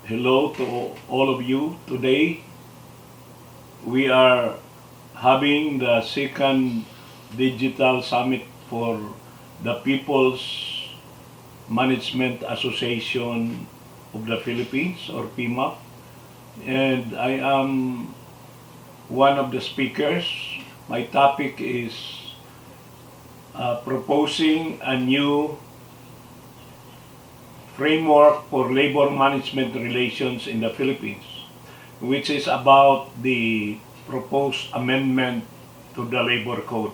Hello to all of you. Today we are having the second digital summit for the People's Management Association of the Philippines, or PMAP, and I am one of the speakers. My topic is proposing a new framework for labor management relations in the Philippines, which is about the proposed amendment to the labor code.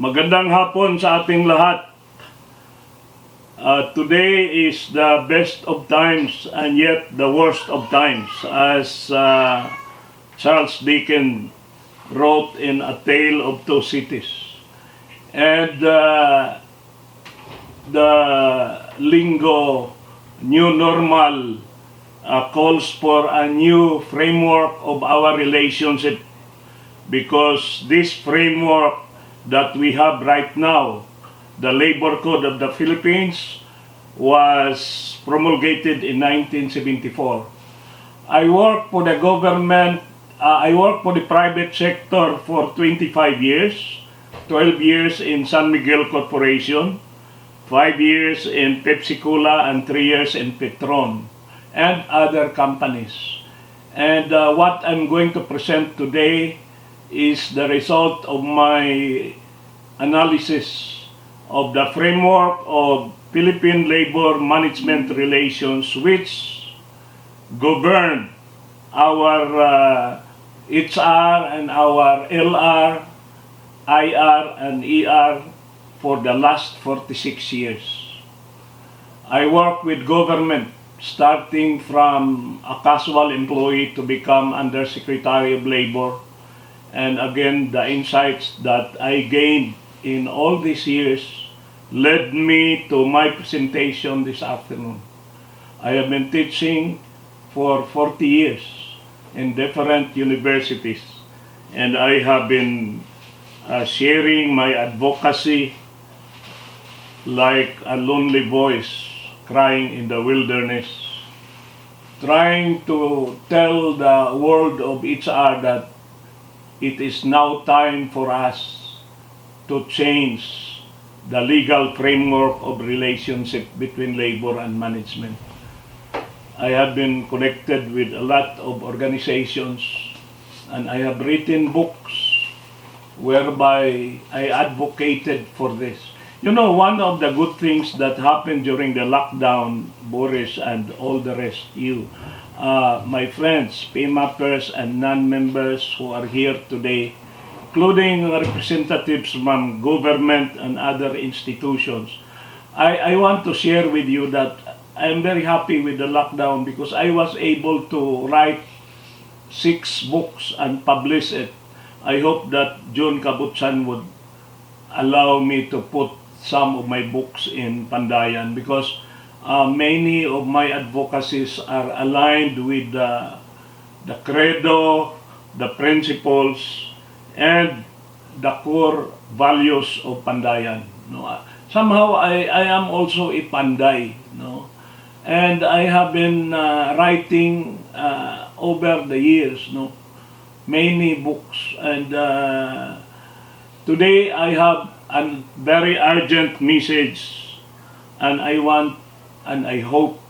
Magandang hapon sa ating lahat. Today is the best of times and yet the worst of times, as Charles Dickens wrote in A Tale of Two Cities. And the lingo new normal calls for a new framework of our relationship, because this framework that we have right now, the Labor Code of the Philippines, was promulgated in 1974. I worked for the government, I worked for the private sector for 25 years, 12 years in San Miguel Corporation, 5 years in Pepsi Cola, and 3 years in Petron, and other companies. And what I'm going to present today is the result of my analysis of the framework of Philippine labor management relations, which govern our HR and our LR, IR, and ER for the last 46 years. I work with government starting from a casual employee to become Undersecretary of Labor. And again, the insights that I gained in all these years led me to my presentation this afternoon. I have been teaching for 40 years in different universities, and I have been sharing my advocacy like a lonely voice crying in the wilderness, trying to tell the world of HR that it is now time for us to change the legal framework of relationship between labor and management. I have been connected with a lot of organizations, and I have written books whereby I advocated for this. You know, one of the good things that happened during the lockdown, Boris and all the rest, my friends, PMAPers and non-members who are here today, including representatives from government and other institutions, I want to share with you that I'm very happy with the lockdown, because I was able to write 6 books and publish it. I hope that John Kabutsan would allow me to put some of my books in Pandayan, because many of my advocacies are aligned with the credo, the principles, and the core values of Pandayan. No? Somehow I am also a Panday. No? And I have been writing over the years, no, many books. And today I have a very urgent message, and I want and I hope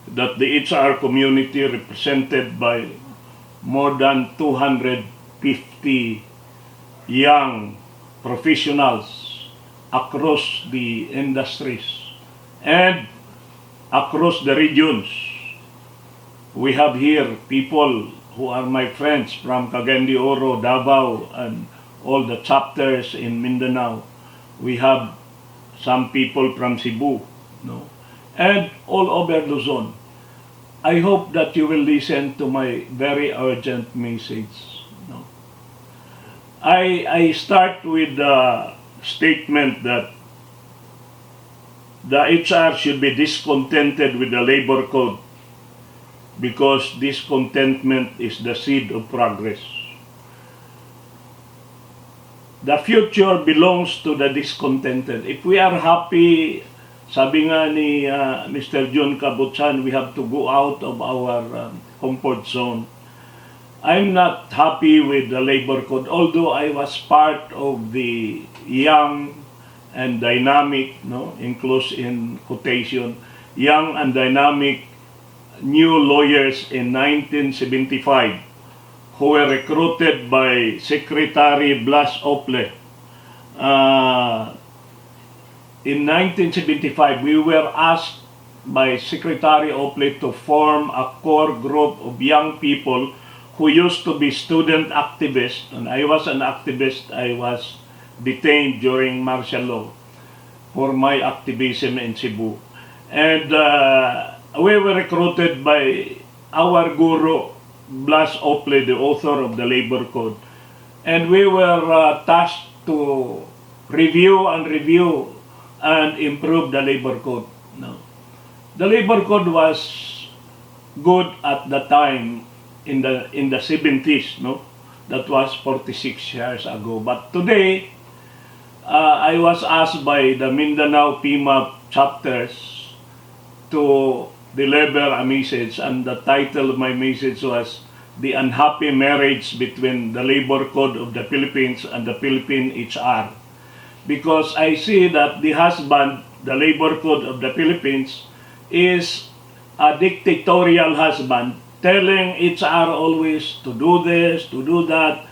that the HR community, represented by more than 250 young professionals across the industries and across the regions. We have here people who are my friends from Cagayan de Oro, Davao, and all the chapters in Mindanao. We have some people from Cebu, no, and all over Luzon. I hope that you will listen to my very urgent message. No? I start with the statement that the HR should be discontented with the labor code because discontentment is the seed of progress. The future belongs to the discontented. If we are happy, sabi nga ni Mr. John Kabutsan, we have to go out of our comfort zone. I'm not happy with the labor code, although I was part of the young and dynamic, enclosed in quotation, young and dynamic new lawyers in 1975 who were recruited by Secretary Blas Ople. In 1975, we were asked by Secretary Ople to form a core group of young people who used to be student activists, and I was an activist. I was detained during martial law for my activism in Cebu. And we were recruited by our guru, Blas Ople, the author of the Labor Code. And we were tasked to review and improve the Labor Code. No. The Labor Code was good at the time in the 70s, no? That was 46 years ago. But today, I was asked by the Mindanao PMAP chapters to deliver a message, and the title of my message was The Unhappy Marriage Between the Labor Code of the Philippines and the Philippine HR. Because I see that the husband, the Labor Code of the Philippines, is a dictatorial husband telling HR always to do this, to do that,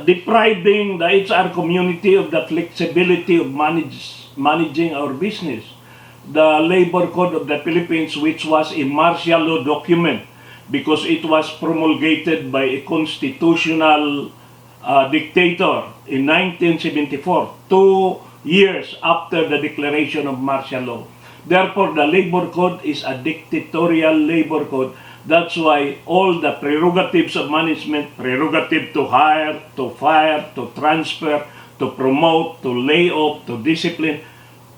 depriving the HR community of the flexibility of managing our business. The Labor Code of the Philippines, which was a martial law document because it was promulgated by a constitutional dictator in 1974, 2 years after the declaration of martial law. Therefore, the Labor Code is a dictatorial labor code. That's why all the prerogatives of management, prerogative to hire, to fire, to transfer, to promote, to lay off, to discipline,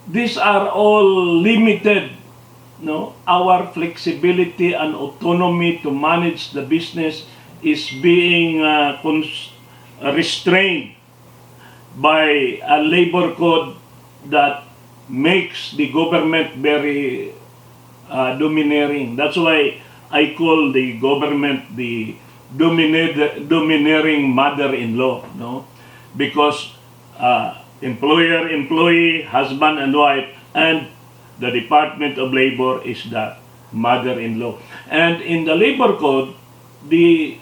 these are all limited. No? Our flexibility and autonomy to manage the business is being restrained by a labor code that makes the government very domineering. That's why I call the government the domineering mother-in-law, no? Because employer, employee, husband and wife, and the Department of Labor is the mother-in-law. And in the labor code, the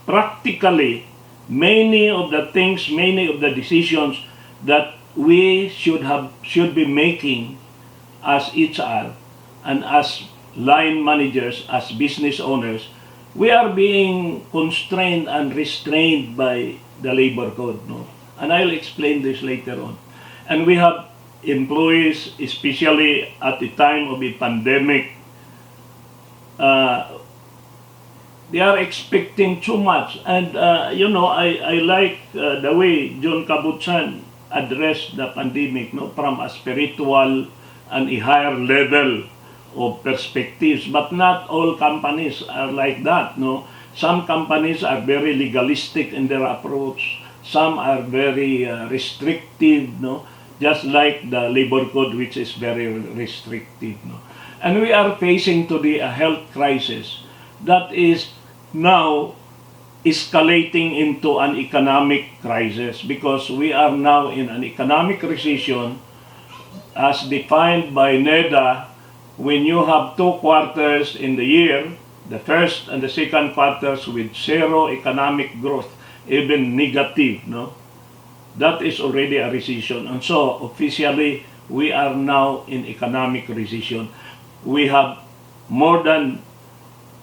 practically many of the things, many of the decisions that we should be making as HR and as line managers, as business owners, we are being constrained and restrained by the labor code, no? And I'll explain this later on. And we have employees, especially at the time of the pandemic, they are expecting too much. And I like the way John Kabutsan addressed the pandemic, no, from a spiritual and a higher level of perspectives. But not all companies are like that, no. Some companies are very legalistic in their approach. Some are very restrictive, no. Just like the labor code, which is very restrictive, no. And we are facing today a health crisis that is now escalating into an economic crisis, because we are now in an economic recession as defined by NEDA. When you have 2 quarters in the year, the first and the second quarters with zero economic growth, even negative, no? That is already a recession. And so officially we are now in economic recession. We have more than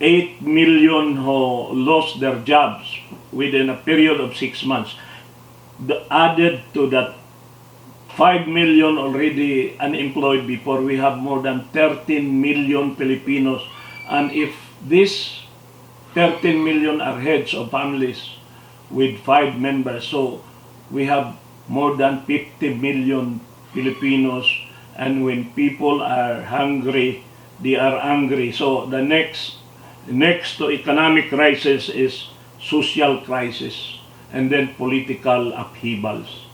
8 million who lost their jobs within a period of 6 months. Added to that 5 million already unemployed before, we have more than 13 million Filipinos. And if these 13 million are heads of families with 5 members, so we have more than 50 million Filipinos, and when people are hungry, they are angry. So the next to economic crisis is social crisis and then political upheavals.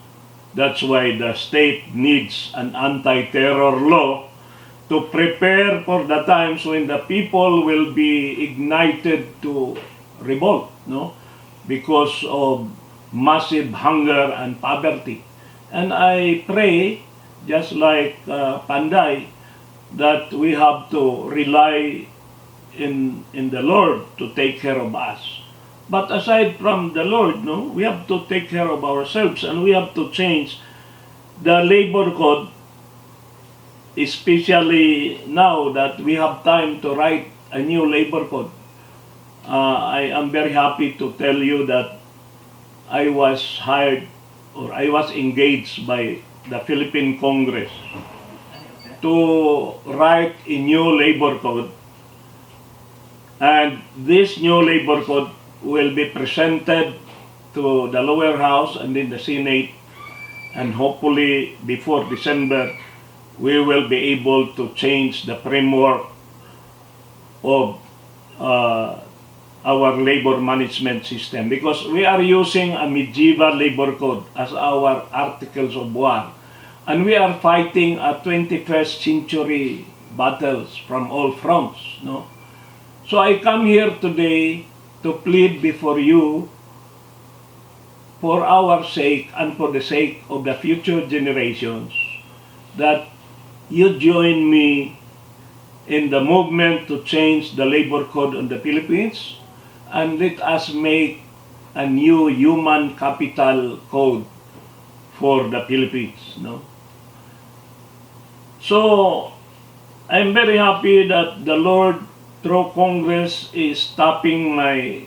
That's why the state needs an anti-terror law to prepare for the times when the people will be ignited to revolt, no? Because of massive hunger and poverty. And I pray, just like Panday, that we have to rely in the Lord to take care of us. But aside from the Lord, no, we have to take care of ourselves, and we have to change the labor code, especially now that we have time to write a new labor code. I am very happy to tell you that I was hired, or I was engaged by the Philippine Congress to write a new labor code. And this new labor code will be presented to the lower house and in the Senate, and hopefully before December we will be able to change the framework of our labor management system, because we are using a medieval labor code as our articles of war, and we are fighting a 21st century battles from all fronts, no? So I come here today to plead before you, for our sake and for the sake of the future generations, that you join me in the movement to change the labor code in the Philippines, and let us make a new human capital code for the Philippines, no? So I'm very happy that the Lord through Congress is stopping my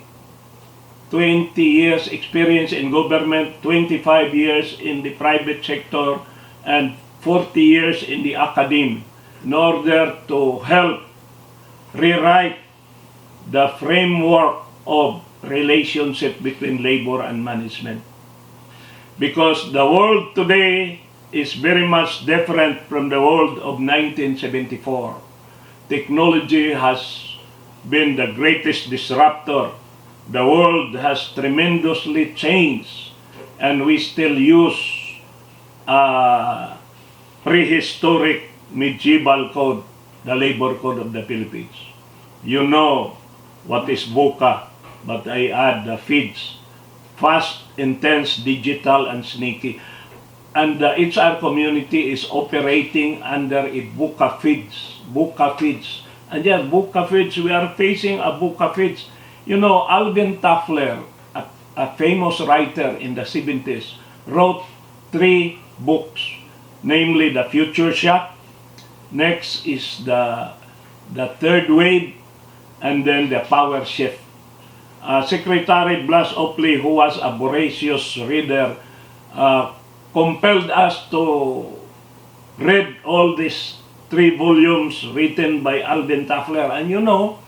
20 years experience in government, 25 years in the private sector, and 40 years in the academe, in order to help rewrite the framework of relationship between labor and management. Because the world today is very much different from the world of 1974. Technology has been the greatest disruptor. The world has tremendously changed, and we still use prehistoric medieval code, the labor code of the Philippines. You know what is VUCA, but I add the FIDS, fast, intense, digital, and sneaky. And the HR community is operating under a VUCA FIDS. VUCA FIDS. And yes, VUCA FIDS, we are facing a VUCA FIDS. You know, Alvin Toffler, a famous writer in the 70s, wrote 3 books, namely The Future Shock, next is the Third Wave, and then The Power Shift. Secretary Blas Oakley, who was a voracious reader, compelled us to read all these 3 volumes written by Alvin Toffler. And you know,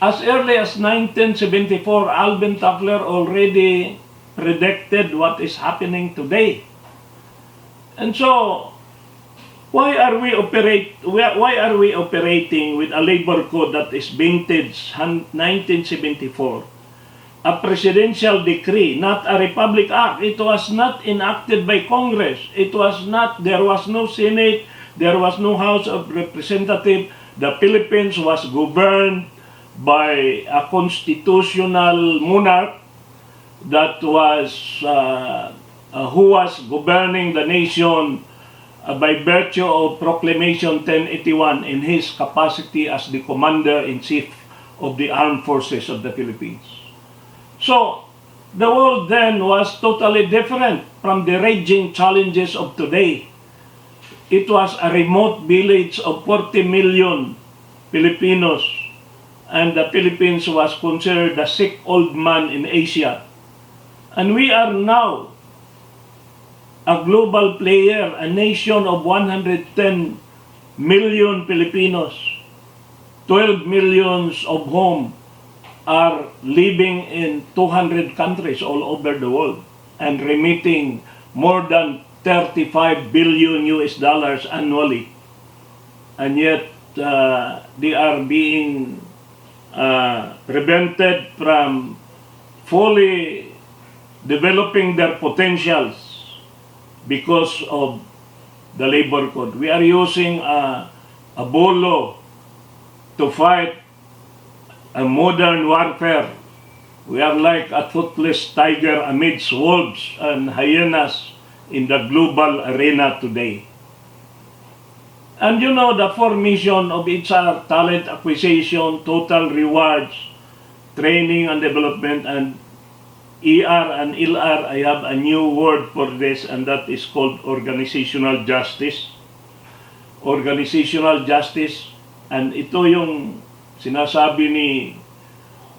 as early as 1974, Alvin Toffler already predicted what is happening today. And so, why are we operating with a labor code that is vintage 1974? A presidential decree, not a Republic Act. It was not enacted by Congress. There was no Senate, there was no House of Representatives. The Philippines was governed by a constitutional monarch that was who was governing the nation by virtue of Proclamation 1081 in his capacity as the Commander-in-Chief of the Armed Forces of the Philippines. So, the world then was totally different from the raging challenges of today. It was a remote village of 40 million Filipinos, and the Philippines was considered the sick old man in Asia. And we are now a global player, a nation of 110 million Filipinos, 12 millions of whom are living in 200 countries all over the world and remitting more than 35 billion US dollars annually. And yet, they are being prevented from fully developing their potentials because of the labor code. We are using a bolo to fight a modern warfare. We are like a toothless tiger amidst wolves and hyenas in the global arena today. And you know, the four mission of HR, talent acquisition, total rewards, training and development, and ER and LR, I have a new word for this, and that is called organizational justice. Organizational justice, and ito yung sinasabi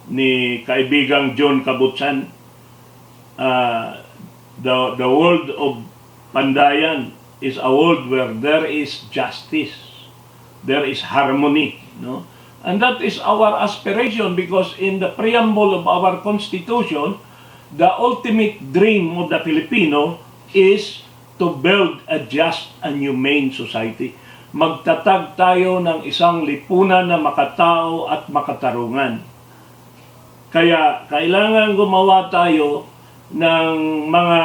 ni kaibigang John Kabutsan, the world of Pandayan is a world where there is justice, there is harmony, no? And that is our aspiration, because in the preamble of our Constitution, the ultimate dream of the Filipino is to build a just and humane society. Magtatag tayo ng isang lipunan na makatao at makatarungan. Kaya kailangan gumawa tayo ng mga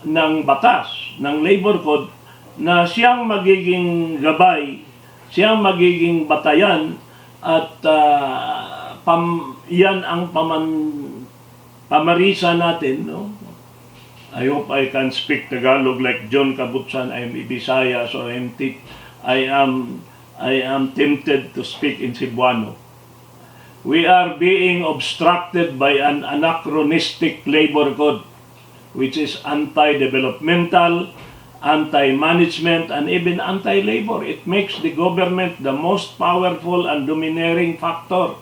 ng batas, ng labor code, na siyang magiging gabay, siyang magiging batayan, at yan ang pamarisa natin, no? I hope I can speak Tagalog like John Kabutsan. I am Bisaya, so I am tempted to speak in Cebuano. We are being obstructed by an anachronistic labor code, which is anti-developmental, anti-management, and even anti-labor. It makes the government the most powerful and domineering factor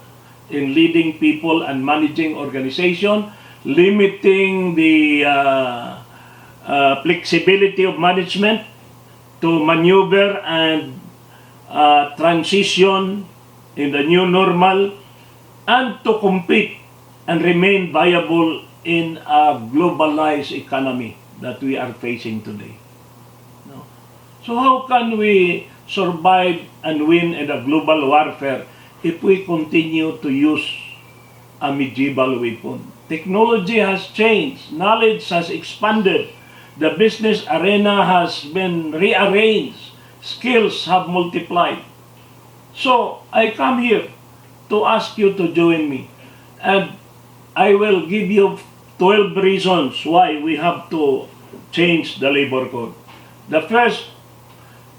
in leading people and managing organization, limiting the flexibility of management to maneuver and transition in the new normal, and to compete and remain viable in a globalized economy that we are facing today. No? So how can we survive and win in a global warfare if we continue to use a medieval weapon? Technology has changed, knowledge has expanded, the business arena has been rearranged, skills have multiplied. So I come here to ask you to join me, and I will give you 12 reasons why we have to change the labor code. The first,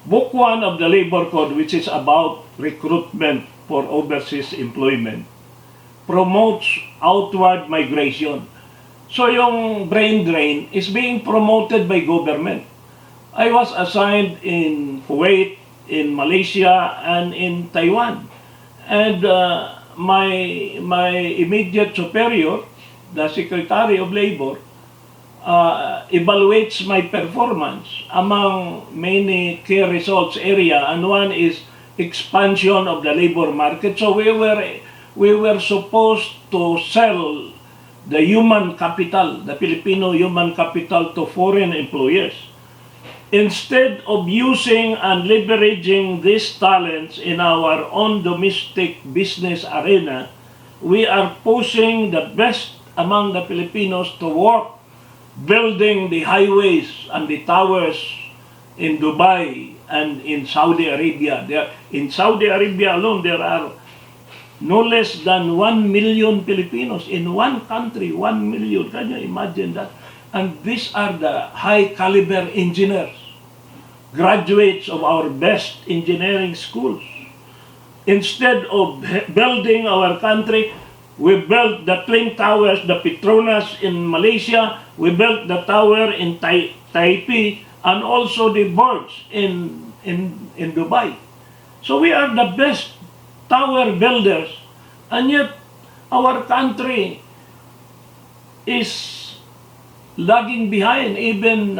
Book 1 of the Labor Code, which is about recruitment for overseas employment, promotes outward migration. So yung brain drain is being promoted by government. I was assigned in Kuwait, in Malaysia, and in Taiwan. And my immediate superior, the Secretary of Labor, evaluates my performance among many key results area, and one is expansion of the labor market. So we were supposed to sell the human capital, the Filipino human capital, to foreign employers. Instead of using and leveraging these talents in our own domestic business arena, we are pushing the best among the Filipinos to work building the highways and the towers in Dubai and in Saudi Arabia. In Saudi Arabia alone, there are no less than 1 million Filipinos in one country. 1 million. Can you imagine that? And these are the high caliber engineers, graduates of our best engineering schools. Instead of building our country, we built the Twin Towers, the Petronas in Malaysia, we built the tower in Taipei, and also the birds in Dubai. So we are the best tower builders, and yet our country is lagging behind even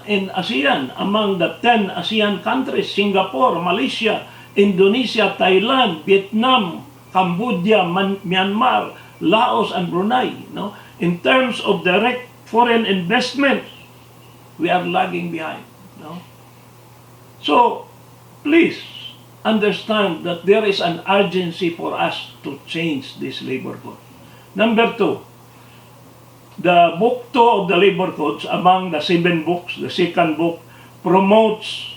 in ASEAN. Among the 10 ASEAN countries, Singapore, Malaysia, Indonesia, Thailand, Vietnam, Cambodia, Myanmar, Laos, and Brunei. No? In terms of direct foreign investment, we are lagging behind. No? So, please understand that there is an urgency for us to change this labor code. Number two, the book 2 of the labor codes, among the 7 books, the second book promotes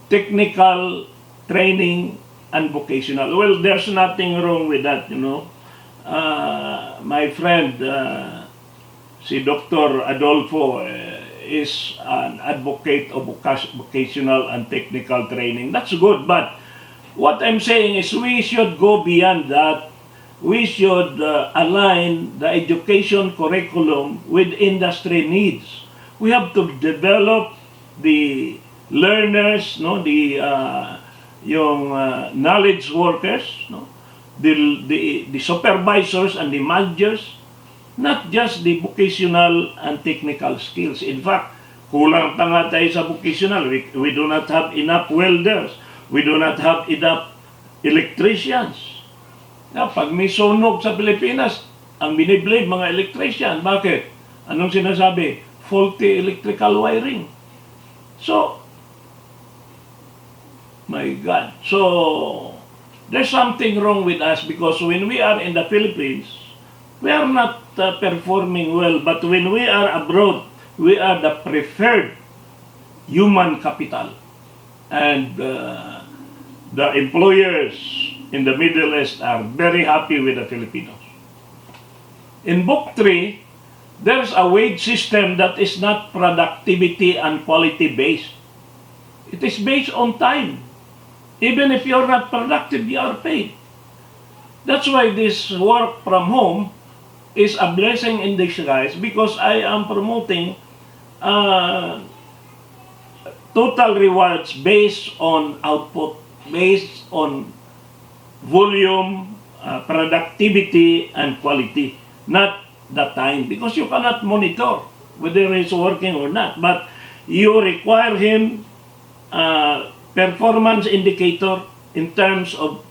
technical training and vocational. Well, there's nothing wrong with that, you know. My friend, si Dr. Adolfo, is an advocate of vocational and technical training. That's good, but what I'm saying is we should go beyond that. We should align the education curriculum with industry needs. We have to develop the learners, no, the knowledge workers, no, the supervisors and the managers, not just the vocational and technical skills. In fact, kulang pa nga tayo sa vocational. We do not have enough welders. We do not have enough electricians. Na, pag may sunog sa Pilipinas, ang biniblame mga electrician. Bakit? Anong sinasabi? Faulty electrical wiring. So, my God. So, there's something wrong with us because when we are in the Philippines, we are not performing well. But when we are abroad, we are the preferred human capital. And the employers in the Middle East are very happy with the Filipinos. In Book 3, there's a wage system that is not productivity and quality based. It is based on time. Even if you're not productive, you are paid. That's why this work from home is a blessing in disguise because I am promoting total rewards based on output, based on volume, productivity, and quality, not the time. Because you cannot monitor whether he's working or not, but you require him performance indicator in terms of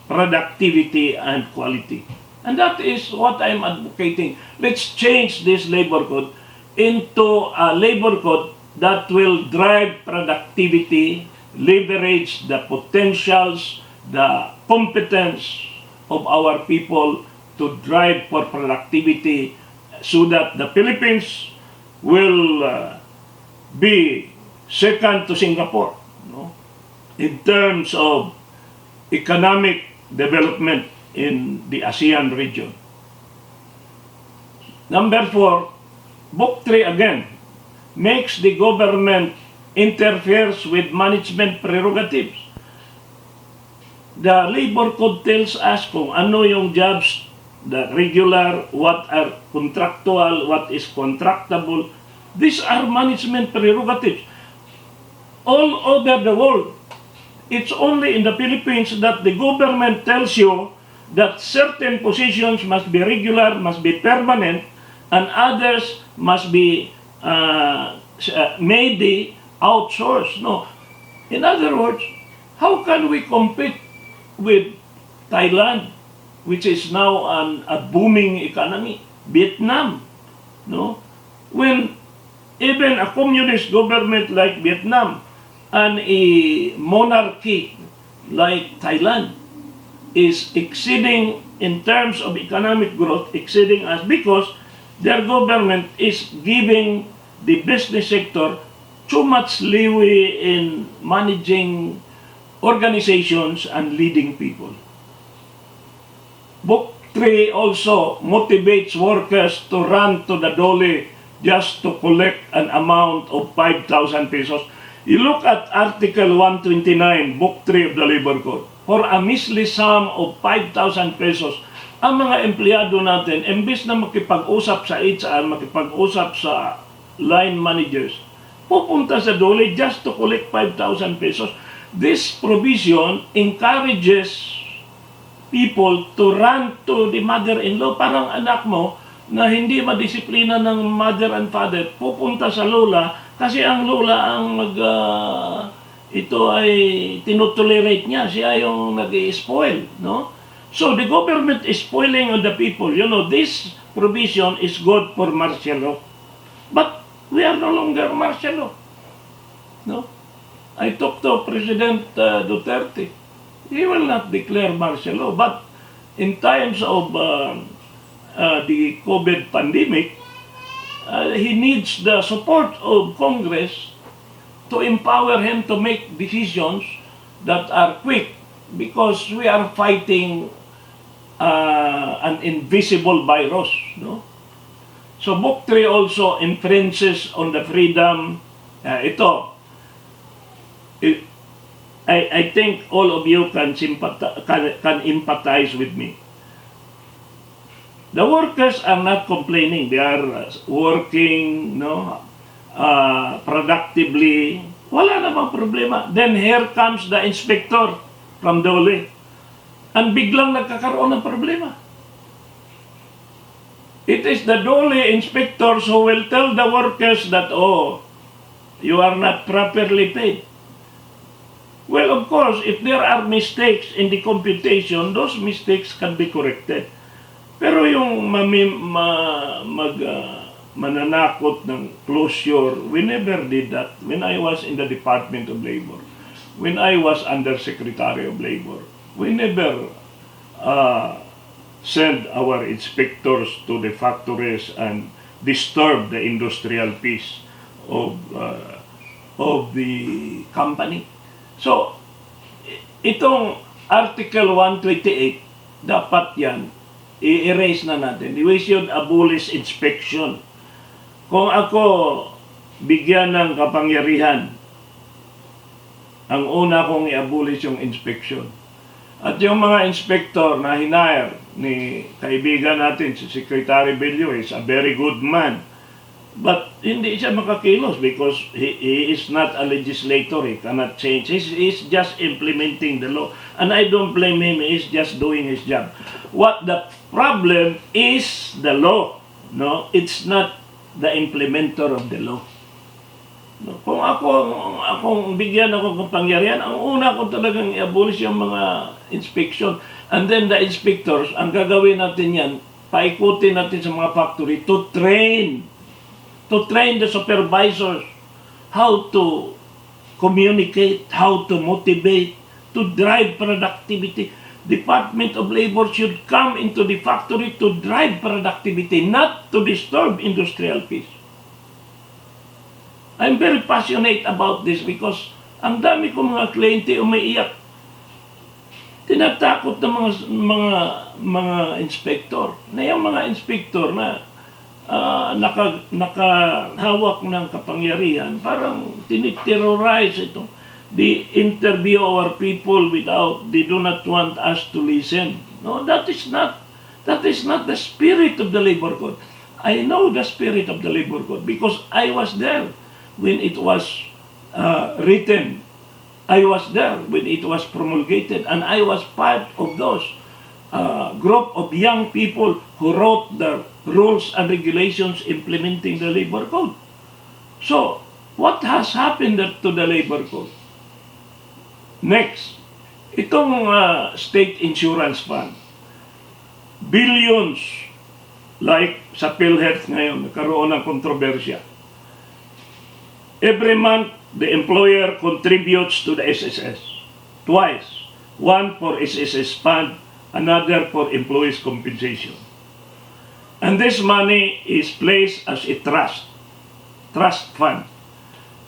productivity and quality. And that is what I'm advocating. Let's change this labor code into a labor code that will drive productivity, leverage the potentials, the competence of our people to drive for productivity so that the Philippines will be second to Singapore, no? In terms of economic development in the ASEAN region. Number 4, Book 3 again makes the government interferes with management prerogatives. The labor code tells us kung ano yung jobs, the regular, what are contractual, what is contractable. These are management prerogatives. All over the world, it's only in the Philippines that the government tells you that certain positions must be regular, must be permanent, and others must be maybe outsourced. No. In other words, how can we compete with Thailand, which is now a booming economy, Vietnam, no? When even a communist government like Vietnam and a monarchy like Thailand is exceeding in terms of economic growth, exceeding us because their government is giving the business sector too much leeway in managing organizations and leading people. Book 3 also motivates workers to run to the dole just to collect an amount of 5,000 pesos. You look at Article 129, Book 3 of the Labor Code. For a measly sum of 5,000 pesos, ang mga empleyado natin, imbes na makipag-usap sa HR, makipag-usap sa line managers, pupunta sa dole just to collect 5,000 pesos. This provision encourages people to run to the mother-in-law. Parang anak mo na hindi madisiplina ng mother and father, pupunta sa lola kasi ang lola ang ito ay tinotolerate niya, siya yung nag-i-spoil, no? So the government is spoiling on the people. You know, this provision is good for martial law. But we are no longer martial law. No? I talked to President Duterte. He will not declare martial law. But in times of the COVID pandemic, he needs the support of Congress to empower him to make decisions that are quick, because we are fighting an invisible virus. No? So Book 3 also infringes on the freedom. I think all of you can empathize with me. The workers are not complaining. They are working, no, productively. Wala namang problema. Then here comes the inspector from Dole. And biglang nagkakaroon ng problema. It is the Dole inspectors who will tell the workers that, oh, you are not properly paid. Well, of course, if there are mistakes in the computation, those mistakes can be corrected. Pero yung mananakot ng closure, we never did that. When I was in the Department of Labor, when I was Undersecretary of Labor, we never send our inspectors to the factories and disturb the industrial peace of the company. So, itong Article 128, dapat yan, i-erase na natin. We should abolish inspection. Kung ako bigyan ng kapangyarihan, ang una kong i-abolish yung inspection. At yung mga inspector na hinire ni kaibigan natin, si Secretary Bello, is a very good man. But hindi siya makakilos because he is not a legislator. He cannot change. He's just implementing the law. And I don't blame him. He's just doing his job. What the problem is the law. No, it's not the implementer of the law. No, kung akong bigyan ako ng kapangyarihan, ang una ko talagang i-abolish yung mga inspection. And then the inspectors, ang gagawin natin yan, paikutin natin sa mga factory to train the supervisors how to communicate, how to motivate, to drive productivity. Department of Labor should come into the factory to drive productivity, not to disturb industrial peace. I'm very passionate about this because ang dami kong mga kliyente umiiyak. Tinatakot ng mga inspector. Na yung mga inspector na nakahawak ng kapangyarihan, parang tiniterrorize ito. They interview our people they do not want us to listen. No, that is not the spirit of the labor code. I know the spirit of the labor code because I was there when it was written. I was there when it was promulgated, and I was part of those group of young people who wrote the rules and regulations implementing the labor code. So, what has happened to the labor code? Next, itong state insurance fund. Billions, like sa PhilHealth ngayon, nagkaroon ng kontrobersya. Every month, the employer contributes to the SSS. Twice. One for SSS fund, another for employees' compensation. And this money is placed as a trust fund.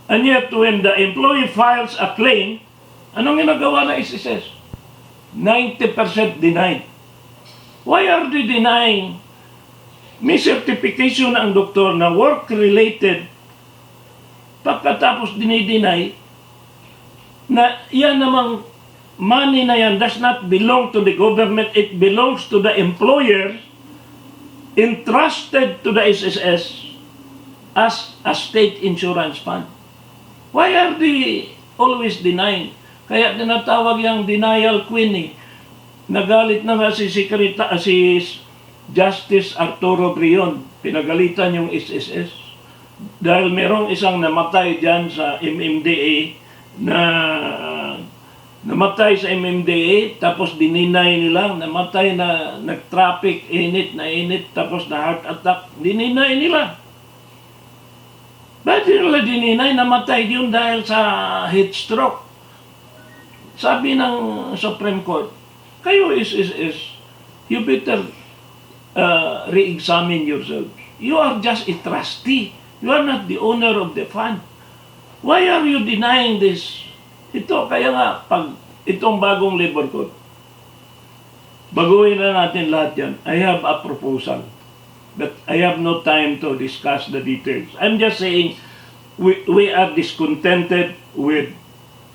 And yet, when the employee files a claim, anong ginagawa na SSS? 90% denied. Why are they denying? May certification ang doktor na work-related, pagkatapos dinideny na yan namang money na yan does not belong to the government, it belongs to the employer entrusted to the SSS as a state insurance fund. Why are they always denying? Kaya tinatawag yung denial queen eh. Nagalit na nga si Justice Arturo Brion. Pinagalitan yung SSS. Dahil merong isang namatay dyan sa MMDA na namatay sa MMDA, tapos dininay nila, namatay na nag-traffic, init, tapos na heart attack, dininay nila. Hindi nila dininay, namatay yun dahil sa heat stroke. Sabi ng Supreme Court, kayo you better re-examine yourselves. You are just a trustee. You are not the owner of the fund. Why are you denying this? Ito, kaya nga, pag itong bagong labor code, baguhin na natin lahat yan. I have a proposal. But I have no time to discuss the details. I'm just saying, we are discontented with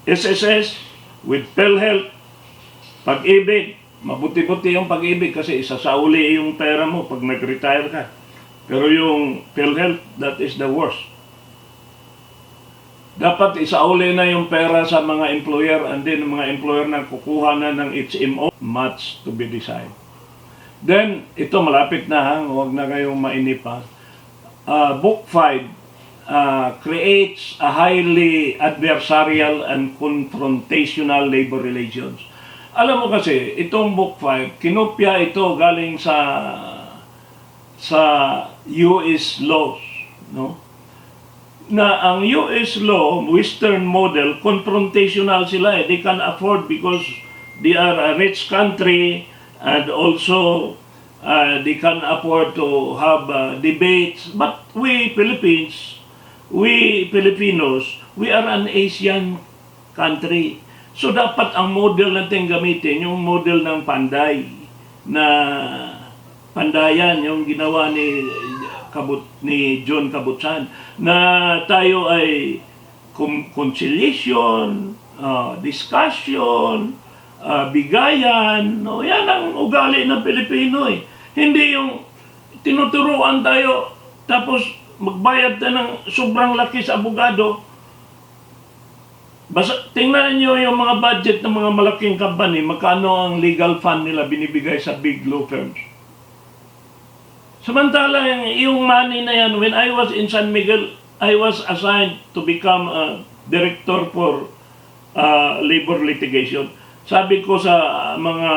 SSS, with PhilHealth, Pag-ibig. Mabuti-buti yung pag-ibig kasi isasauli yung pera mo pag nag-retire ka. Pero yung PhilHealth, that is the worst. Dapat isauli na yung pera sa mga employer and then mga employer na kukuha na ng HMO. Much to be decided. Then, ito malapit na ha, huwag na kayong mainip ha. Book 5 creates a highly adversarial and confrontational labor relations. Alam mo kasi, itong Book 5, kinopya ito galing sa US laws, no? Na ang US law, Western model, confrontational sila eh. They can afford because they are a rich country and also they can afford to have debates. But we Filipinos, we are an Asian country. So dapat ang model natin gamitin, yung model ng Panday, na Pandayan, yung ginawa ni John Kabutsan, na tayo ay conciliation, discussion, bigayan, no? Yan ang ugali ng Pilipino eh. Hindi yung tinuturuan tayo, tapos magbayad na ng sobrang laki sa abogado. Tingnan niyo yung mga budget ng mga malaking company, magkano ang legal fund nila binibigay sa big law firms. Samantala, yung money na yan, when I was in San Miguel, I was assigned to become a director for labor litigation. Sabi ko sa mga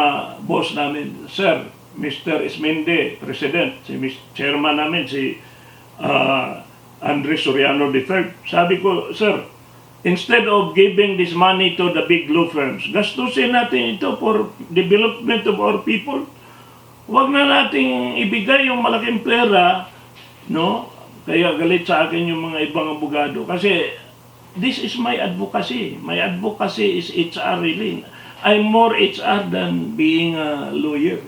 boss namin, Sir, Mr. Ismende, President, si Chairman namin, si Andres Soriano III, sabi ko, Sir, instead of giving this money to the big law firms, gastusin natin ito for development of our people. Huwag na nating ibigay yung malaking pera, no? Kaya galit sa akin yung mga ibang abogado. Kasi this is my advocacy. My advocacy is HR really. I'm more HR than being a lawyer.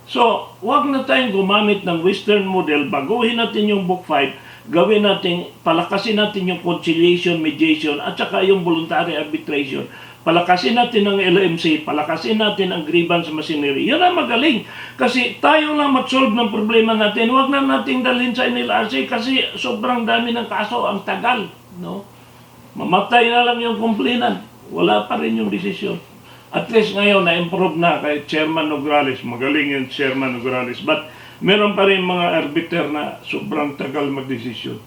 So, huwag na tayong gumamit ng Western model. Baguhin natin yung Book 5. Gawin natin, palakasin natin yung conciliation, mediation, at saka yung voluntary arbitration. Palakasin natin ang LMC, palakasin natin ang grievance machinery. Yun ang magaling. Kasi tayo lang mag-solve ng problema natin. Huwag na nating dalhin sa NLRC kasi sobrang dami ng kaso. Ang tagal. No? Mamatay na lang yung complainant. Wala pa rin yung desisyon. At least ngayon, na-improve na kay Chairman Nograles. Magaling yung Chairman Nograles. But meron pa rin mga arbiter na sobrang tagal mag-desisyon.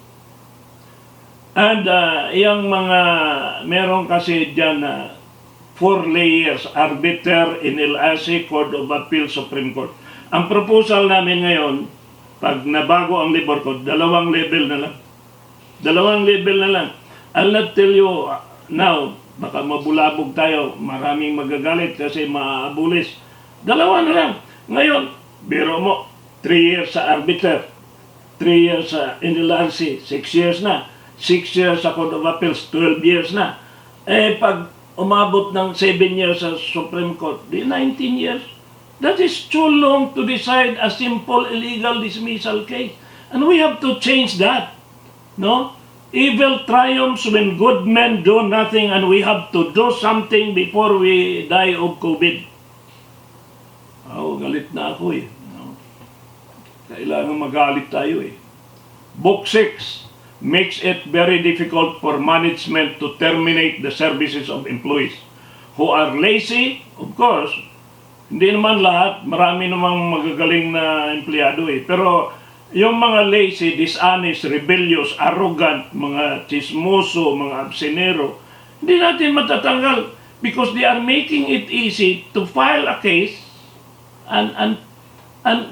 And yung mga, meron kasi dyan na 4 layers, arbiter, NLRC, Court of Appeal, Supreme Court. Ang proposal namin ngayon, pag nabago ang labor code, 2 level na lang. 2 level na lang. I'll not tell you now, baka mabulabog tayo, maraming magagalit kasi maabulis. 2 na lang. Ngayon, biro mo, 3 years sa arbiter, 3 years sa NLRC, 6 years na. 6 years sa Court of Appeals, 12 years na. Eh, pag umabot ng 7 years sa Supreme Court, di 19 years. That is too long to decide a simple illegal dismissal case. And we have to change that. No? Evil triumphs when good men do nothing and we have to do something before we die of COVID. Galit na ako eh. No? Kailangan magalit tayo eh. Book 6 makes it very difficult for management to terminate the services of employees who are lazy. Of course, hindi naman lahat, marami namang magagaling na empleyado eh. Pero yung mga lazy, dishonest, rebellious, arrogant, mga chismoso, mga absenero, hindi natin matatanggal because they are making it easy to file a case and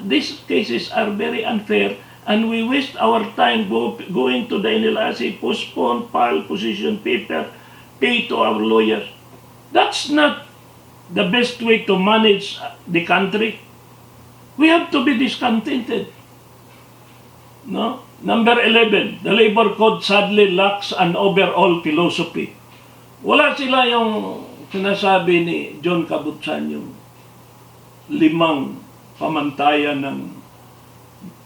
these cases are very unfair And we waste our time going to the NLRC, postpone, file position paper, pay to our lawyers. That's not the best way to manage the country. We have to be discontented. No? Number 11, the labor code sadly lacks an overall philosophy. Wala sila yung sinasabi ni John Cabutsan, yung 5 pamantayan ng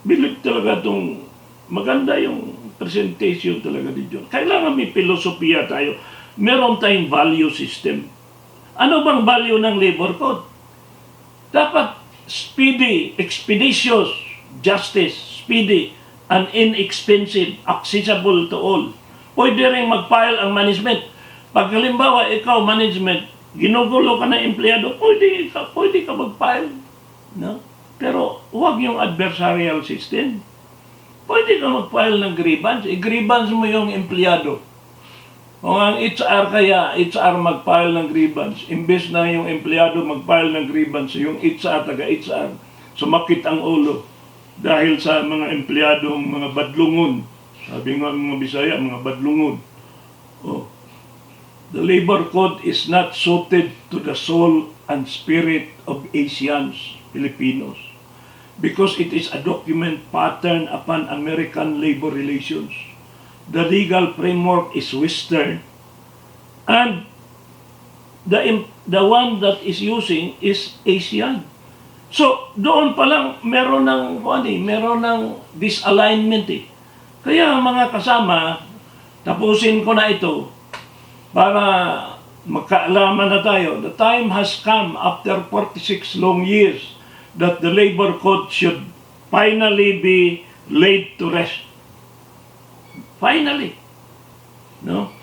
believe talaga itong maganda yung presentation talaga ni John. Kailangan may filosofiya tayo. Meron tayong value system. Ano bang value ng labor code? Dapat speedy, expeditious, justice, speedy, and inexpensive, accessible to all. Pwede rin mag-file ang management. Pag halimbawa ikaw, management, ginugulo ka ng empleyado, pwede ka mag-file. No? Pero huwag yung adversarial system. Pwede ka mag-file ng grievance. I-grievance mo yung empleyado. Kung ang HR kaya, HR mag-file ng grievance. Imbes na yung empleyado mag-file ng grievance, yung HR, taga-HR, sumakit ang ulo. Dahil sa mga empleyadong mga badlungon. Sabi nga mga Bisaya, mga badlungon. Oh. The labor code is not suited to the soul and spirit of Asians, Filipinos, because it is a document patterned upon American labor relations. The legal framework is Western, and the one that is using is Asian. So, doon pa lang meron ng disalignment eh. Kaya mga kasama, tapusin ko na ito para magkaalaman na tayo. The time has come after 46 long years that the labor code should finally be laid to rest. Finally. No?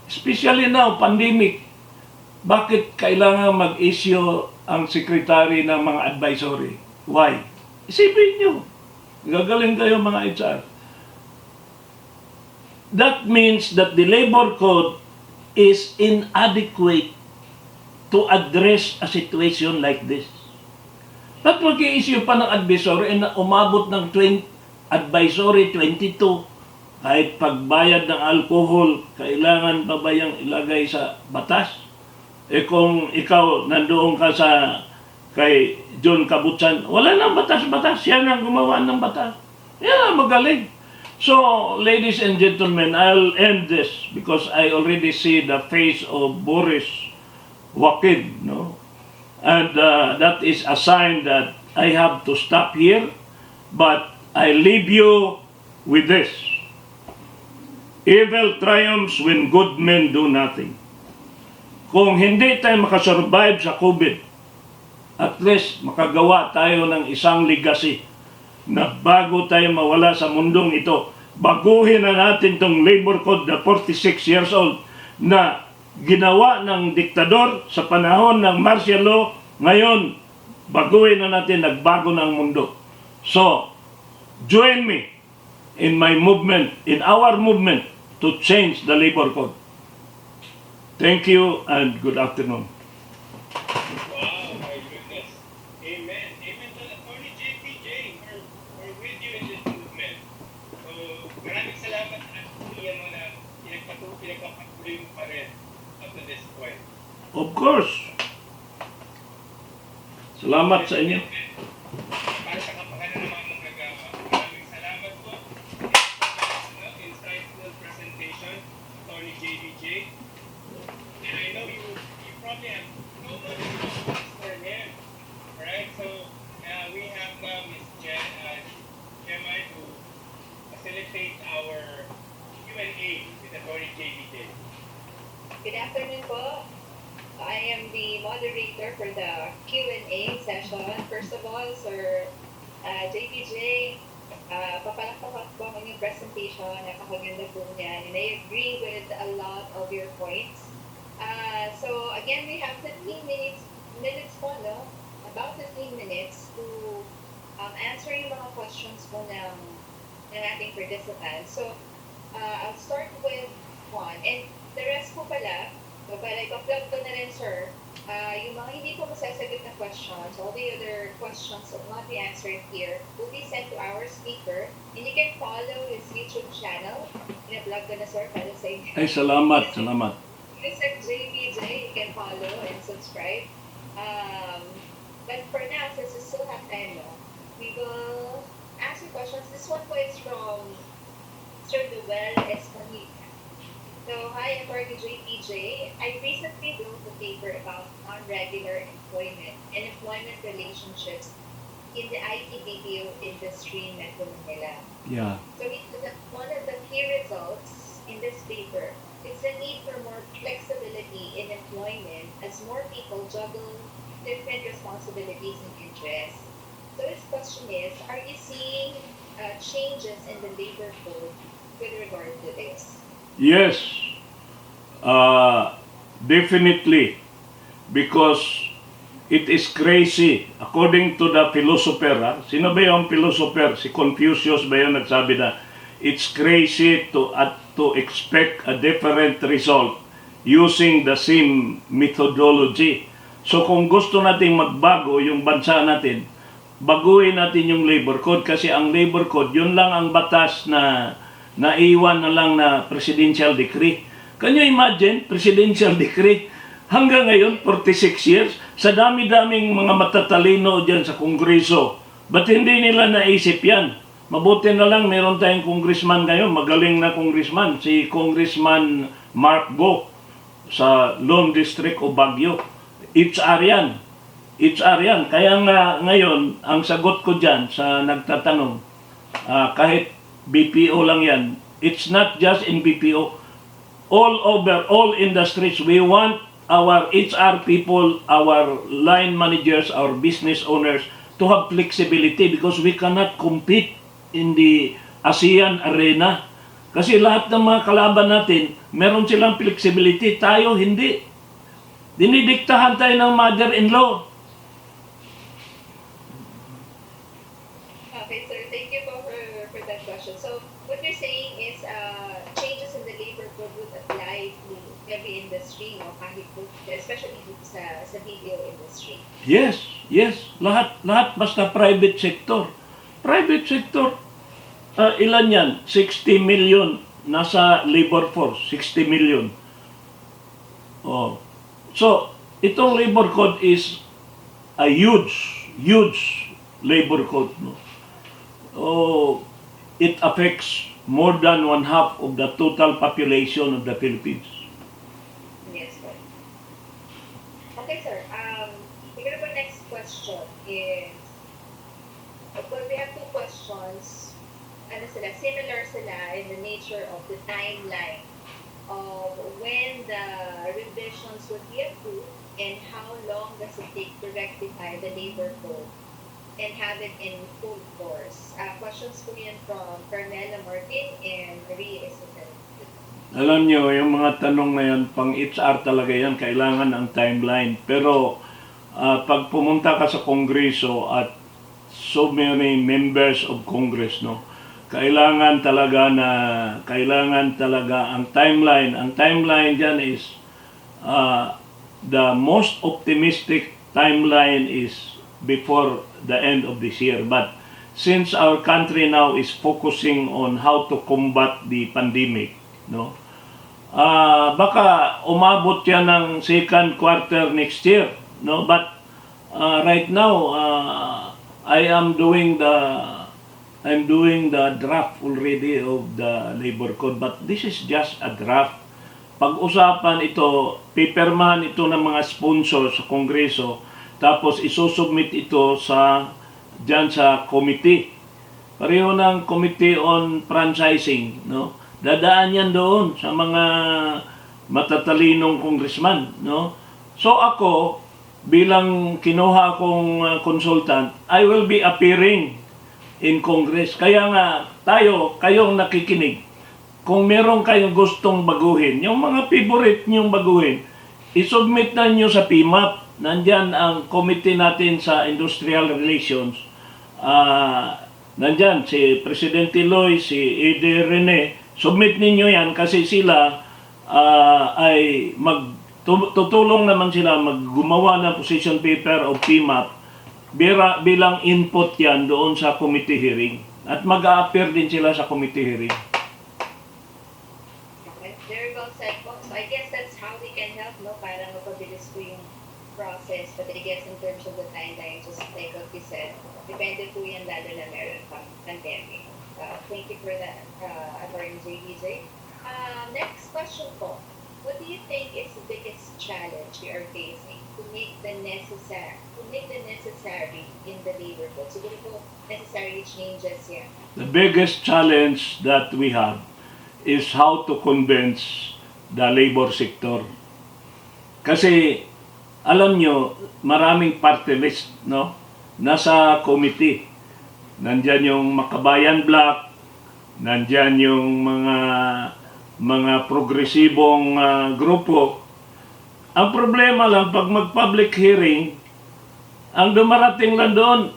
Especially now, pandemic. Bakit kailangan mag-issue ang secretary ng mga advisory? Why? Isipin nyo. Gagaling kayo mga HR. That means that the labor code is inadequate to address a situation like this. Ba't mag-i-issue pa ng advisory na umabot ng advisory 22? Kahit pagbayad ng alcohol, kailangan pa ba yung ilagay sa batas? Eh kung ikaw nandoon ka kay John Cabutsan, wala nang batas-batas. Yan ang gumawa ng batas. Yan, magaling. So, ladies and gentlemen, I'll end this because I already see the face of Boris Joaquin, no? And that is a sign that I have to stop here. But I leave you with this. Evil triumphs when good men do nothing. Kung hindi tayo makasurvive sa COVID, at least makagawa tayo ng isang legacy na bago tayo mawala sa mundong ito, baguhin na natin tong labor code na 46 years old na ginawa ng diktador sa panahon ng martial law. Ngayon, baguhin na natin, nagbago ng mundo. So, join me in my movement, in our movement to change the labor code. Thank you and good afternoon. Wow, my goodness. Amen. Amen to Attorney JPJ. We're with you in this movement. So, maraming salamat at iyan mo na pinagpapatuloy mo pa rin up to this point. Of course. Salamat sa inyo. Para sa kapakanan ng mga manggagawa. Maraming salamat po. Insightful presentation, Attorney JPJ. And I know you probably have no much questions for him. Alright, so we have Ms. Gemma to facilitate our Q&A with Attorney JPJ. Good afternoon po. I am the moderator for the Q&A session. First of all, Sir JPJ, papalakpakan po ang inyong presentation. Napakaganda po niyan. And I agree with a lot of your points. So again, we have 15 minutes po, no? About 15 minutes to answer yung mga questions po ng ating participants. So I'll start with one. And the rest po pala, so para ipa-plug ko na rin, sir, Yung mga hindi po masasagot na questions, all the other questions that will not be answered here will be sent to our speaker. And you can follow his YouTube channel. Pina-plug ko na, sir, para sa inyo. Ay, salamat, salamat. Mr. JPJ, you can follow and subscribe. But for now, since we still have time, no, we will answer questions. This one po is from Sir Noel Escondido. So, hi, Attorney JPJ. I recently wrote a paper about non-regular employment and employment relationships in the IT BPO industry in Metro Manila. Yeah. So, one of the key results in this paper is the need for more flexibility in employment as more people juggle different responsibilities and interests. So, his question is, are you seeing changes in the labor code with regard to this? Yes, definitely, because it is crazy. According to the philosopher, sino ba yung philosopher? Si Confucius ba yung nagsabi na it's crazy to expect a different result using the same methodology. So kung gusto nating magbago yung bansa natin, baguhin natin yung labor code kasi ang labor code, yun lang ang batas na naiwan na lang na presidential decree. Can you imagine, presidential decree? Hanggang ngayon, 46 years, sa dami-daming mga matatalino dyan sa Kongreso. Ba't hindi nila naisip yan? Mabuti na lang, meron tayong congressman ngayon, magaling na congressman, si Congressman Mark Go sa Lone District o Baguio. HR yan. HR yan. Kaya nga ngayon, ang sagot ko dyan sa nagtatanong, kahit BPO lang yan. It's not just in BPO. All over, all industries, we want our HR people, our line managers, our business owners to have flexibility because we cannot compete in the ASEAN arena. Kasi lahat ng mga kalaban natin, meron silang flexibility. Tayo, hindi. Dinidiktahan tayo ng mother-in-law. Okay, sir. Thank you for that question. So, what you're saying is changes in the labor code would apply to every industry, no? Kahit po, especially dito sa BPO industry. Yes, yes. Lahat basta private sector. Private sector, ilan yan? 60 million nasa labor force. 60 million. Oh. So, itong labor code is a huge labor code. No? Oh, it affects more than 1/2 of the total population of the Philippines. Yes, sir. Okay, sir. Siguro po next question is, well, we have two questions. Ano sila? Similar sila in the nature of the timeline of when the revisions would be approved and how long does it take to rectify the labor code and have it in full force. Questions po yan from Carmela Martin and Maria Isabel. Alam nyo, yung mga tanong na yan, pang HR talaga yan, kailangan ng timeline. Pero pag pumunta ka sa Kongreso at so many members of Congress, no, kailangan talaga ang timeline. Ang timeline dyan is the most optimistic timeline is before the end of this year. But since our country now is focusing on how to combat the pandemic, no, baka umabot yan ng second quarter next year, no. But right now, I'm doing the draft already of the labor code, but this is just a draft. Pag-usapan ito, pipirmahan ito ng mga sponsors sa Kongreso, tapos isusubmit ito dyan sa committee. Pareho ng Committee on Franchising, no? Dadaan yan doon sa mga matatalinong congressman, no? So ako, bilang kinuha akong consultant, I will be appearing in Congress. Kaya nga, kayong nakikinig, kung meron kayong gustong baguhin, yung mga favorite nyong baguhin, isubmit na nyo sa PMAP. Nandyan ang committee natin sa Industrial Relations. Nandyan si Presidente Loy, si Ede Rene. Submit ninyo yan kasi sila ay tutulong naman sila maggumawa ng position paper o PMAP bilang input yan doon sa committee hearing. At mag-a-appear din sila sa committee hearing. Okay, very well said po. So I guess that's how we can help, no? Para mapabilis po yung process. But I guess in terms of the timeline, just like what you said, depende po yan lalo na meron pang pandemic. Thank you for that, Attorney JBJ. Next question po. What do you think is the biggest challenge we are facing to make the necessary in the labor code? Siguro po necessary changes yan. The biggest challenge that we have is how to convince the labor sector. Kasi alam nyo, maraming party list, no? Nasa committee. Nandyan yung Makabayan Bloc, nandyan yung mga progresibong grupo. Ang problema lang, pag mag-public hearing, ang dumarating lang doon,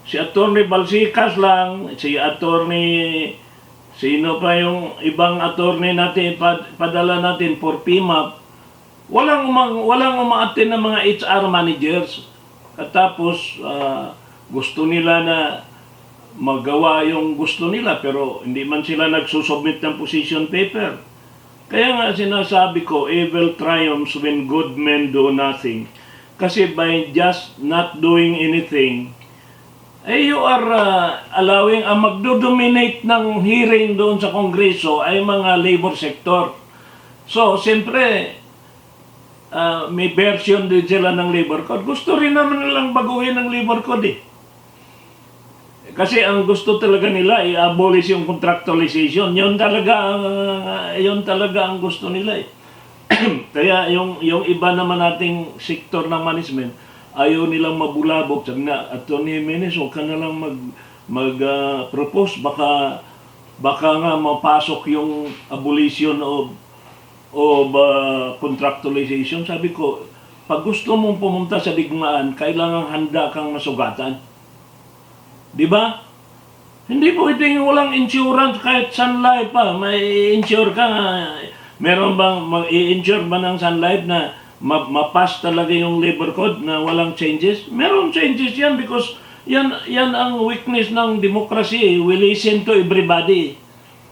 si Attorney Balsicas lang, si Attorney, sino pa yung ibang attorney natin, padala natin for PMAP, walang umaattend ng mga HR managers. At tapos, gusto nila na magawa yung gusto nila pero hindi man sila nagsusubmit ng position paper. Kaya nga sinasabi ko, evil triumphs when good men do nothing. Kasi by just not doing anything, you are allowing ang magdodominate ng hearing doon sa Kongreso ay mga labor sector. So, siyempre, may version din sila ng labor code. Gusto rin naman nilang baguhin ang labor code eh. Kasi ang gusto talaga nila i-abolish yung contractualization. Yun talaga ang gusto nila eh. Kaya yung iba naman nating sektor ng management, ayaw nilang mabulabog. Sabi na, Atty. Jimenez, huwag ka na lang mag-propose. Baka nga mapasok yung abolition of contractualization. Sabi ko, pag gusto mong pumunta sa digmaan, kailangan handa kang masugatan. Di ba? Hindi pwedeng walang insurance kahit Sun Life pa. May insure ka. Meron bang mag-i-insure ba ng Sun Life na mapass talaga yung labor code na walang changes? Meron changes yan because yan ang weakness ng democracy. We listen to everybody.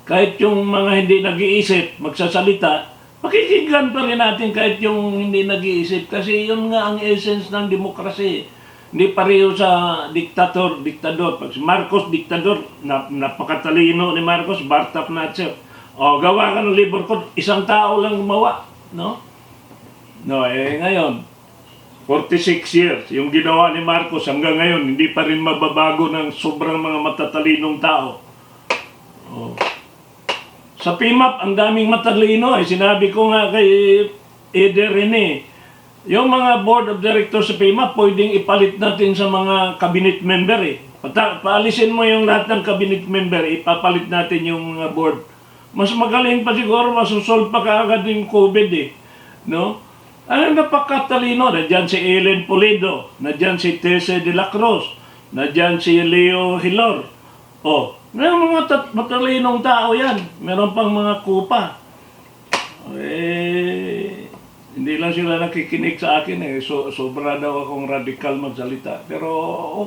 Kahit yung mga hindi nag-iisip, magsasalita, pakikinggan pa rin natin kahit yung hindi nag-iisip. Kasi yun nga ang essence ng democracy. Hindi pareho sa diktador. Pag si Marcos, diktador, napakatalino ni Marcos, Bartap Natcher. O, gawa ka ng labor code, isang tao lang gumawa. No? No, ngayon, 46 years, yung ginawa ni Marcos hanggang ngayon, hindi pa rin mababago ng sobrang mga matatalinong tao. O. Sa PMAP, ang daming matalino. Sinabi ko nga kay Eder Rene, yung mga board of directors sa PMAP, pwedeng ipalit natin sa mga cabinet member eh. Paalisin mo yung lahat ng cabinet member, ipapalit natin yung mga board. Mas magaling pa siguro, masusolve pa kaagad yung COVID eh. No? Ano napakatalino? Nadyan si Ellen Pulido, nadyan si Tese de la Cruz, nadyan si Leo Hilor. May mga matalinong tao yan. Meron pang mga kupa. Hindi lang sila nakikinig sa akin eh. Sobra daw akong radikal magsalita. Pero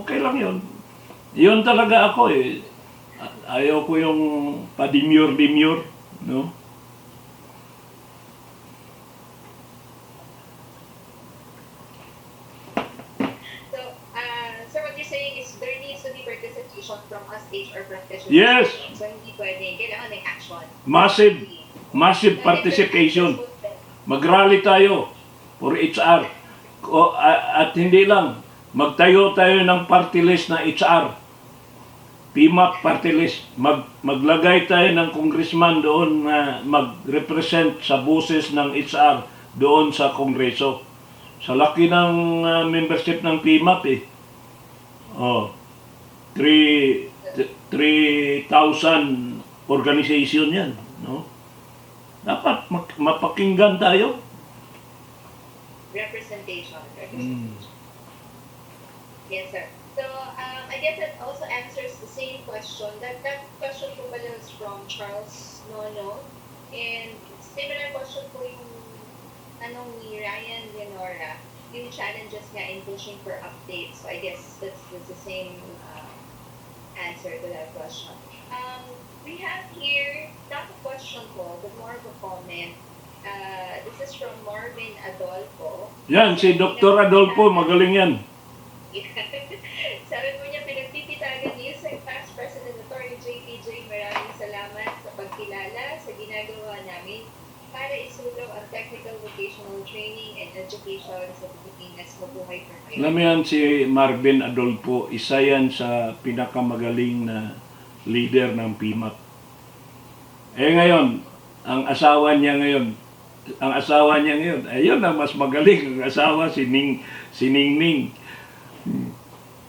okay lang yun. Yun talaga ako eh. Ayaw ko yung pa-demure, no? So, sir, what you're saying is there needs to be participation from us HR practitioners. Yes. So, hindi pwede. Kailangan ng action. Massive participation. Mag-rally tayo for HR. At hindi lang, magtayo tayo ng party list na HR. PMAP party list. Maglagay tayo ng congressman doon na mag-represent sa boses ng HR doon sa Kongreso. Sa laki ng membership ng PMAP eh. 3,000 organization yan. No? Dapat mapakinggan tayo. Representation. Yes, sir. So, I guess that also answers the same question. That question po pala was from Charles Nono. And similar question po yung tanong ni Ryan Leonora, yung challenges nga in pushing for updates. So I guess that's the same answer to that question. We have here, not a question po, but more of a comment. This is from Marvin Adolfo. Yan, si Dr. Adolfo, magaling yan. Sabi po niya, pinagpipitagan niyo sa past President Attorney JPJ, maraming salamat sa pagkilala sa ginagawa namin para isulong ang technical vocational training and education sa Pilipinas. Mabuhay po kayo. Alam mo yan, si Marvin Adolfo, isa yan sa pinakamagaling na leader ng PMAP. Ngayon, ang asawa niya ngayon, ayun ang mas magaling, ang asawa, si Ningning.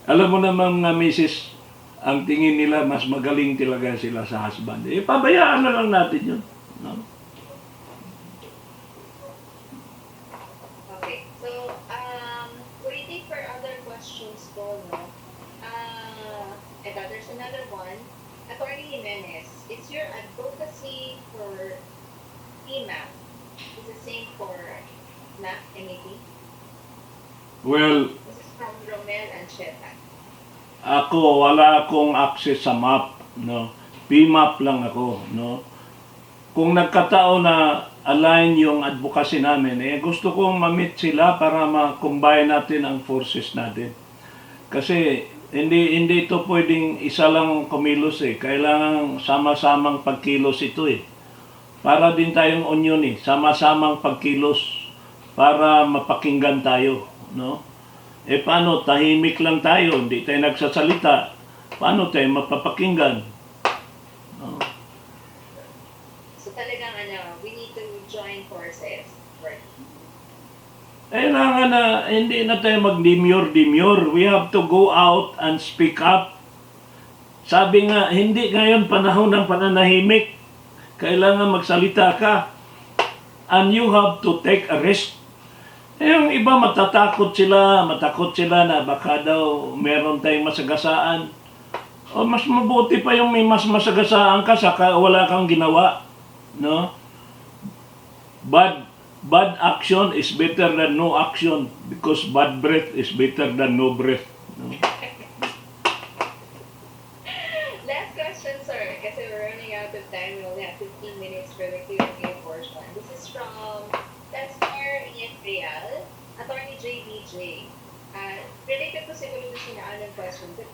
Alam mo naman nga, Mrs., ang tingin nila, mas magaling talaga sila sa husband. Pabayaan na lang natin yun. No? Okay, so, waiting for other questions po, no? There's another one. Attorney Jimenez, is your advocacy for PMAP is the same for MAP, MEP? Well, This is from Romel Ancheta. ako, wala akong access sa map, no? PMAP lang ako, no? Kung nagkataon na align yung advocacy namin, gusto kong ma-meet sila para ma-combine natin ang forces natin. Kasi hindi ito pwedeng isa lang kumilos Kailangan sama-samang pagkilos ito Para din tayong onion sama-samang pagkilos para mapakinggan tayo, no? Paano, tahimik lang tayo, hindi tayo nagsasalita. Paano tayo mapapakinggan? No? So talagang we need to join forces. Right? Kailangan na hindi na tayo mag-demure. We have to go out and speak up. Sabi nga, hindi ngayon panahon ng pananahimik. Kailangan magsalita ka. And you have to take a risk. Yung iba matakot sila na baka daw meron tayong masagasaan. O mas mabuti pa yung may mas masagasaan ka saka wala kang ginawa. No? Bad action is better than no action because bad breath is better than no breath. No? Last question, sir, kasi we're running out of time. We only have 15 minutes for the Q&A portion. This is from Testor Ian Real, Attorney JBJ. Related po siguro na sinaan ng question, but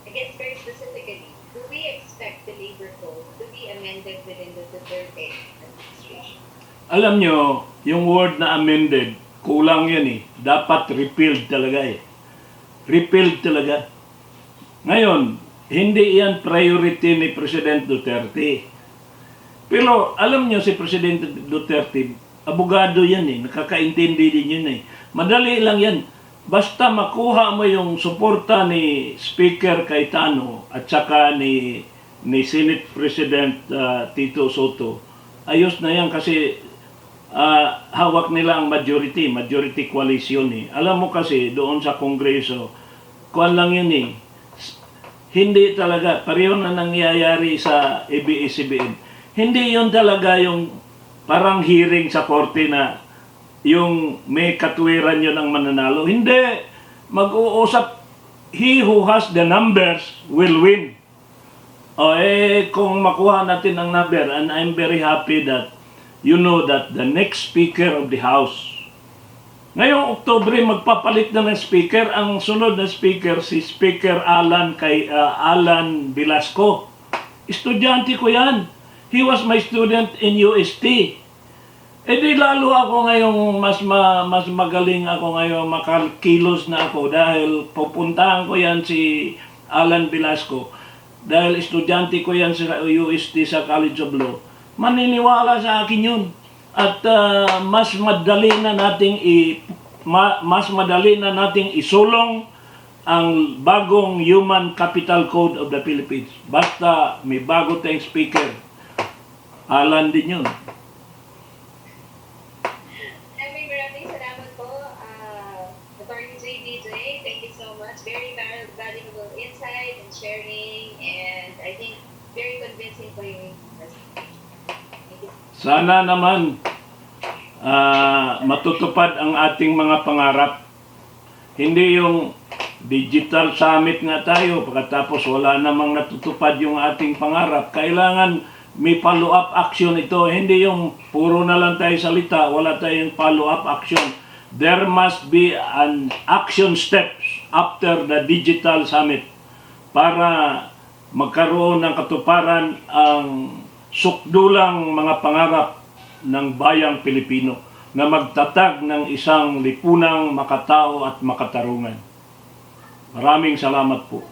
I guess very specifically, do we expect the labor code to be amended within the Duterte administration? Alam nyo, yung word na amended, kulang yan Dapat repealed talaga Repealed talaga. Ngayon, hindi yan priority ni President Duterte. Pero alam nyo si President Duterte, abogado yan nakakaintindi din yun Madali lang yan. Basta makuha mo yung suporta ni Speaker Cayetano at saka ni Senate President Tito Soto, ayos na yan kasi hawak nila ang majority coalition Alam mo kasi doon sa Kongreso, kuwan lang yun Hindi talaga, pareho na nangyayari sa ABS-CBN. Hindi yun talaga yung parang hearing sa korte na yung may katwiran yun ang mananalo. Hindi. Mag-uusap, he who has the numbers will win. Kung makuha natin ang number, and I'm very happy that you know that the next Speaker of the House, ngayong Oktubre magpapalit na ng Speaker. Ang sunod na Speaker, si Speaker Alan Velasco. Estudyante ko yan. He was my student in UST. Di lalo ako ngayong mas magaling ako ngayon, makakilos na ako dahil pupuntahan ko yan si Alan Velasco. Dahil estudyante ko yan sa UST sa College of Law. Maniniwala sa akin yun. At mas madali na nating isulong ang bagong Human Capital Code of the Philippines. Basta may bago tayong speaker. Alan din yun. Maraming salamat po, Attorney JBJ. Thank you so much. Very valuable insight and sharing, and I think very convincing po yung presentation. Thank you. Sana naman matutupad ang ating mga pangarap. Hindi yung digital summit nga tayo, pagkatapos wala namang natutupad yung ating pangarap. Kailangan may follow-up action ito. Hindi yung puro na lang tayo salita, wala tayong follow-up action. There must be an action steps after the digital summit para magkaroon ng katuparan ang sukdulang mga pangarap ng bayang Pilipino na magtatag ng isang lipunang makatao at makatarungan. Maraming salamat po.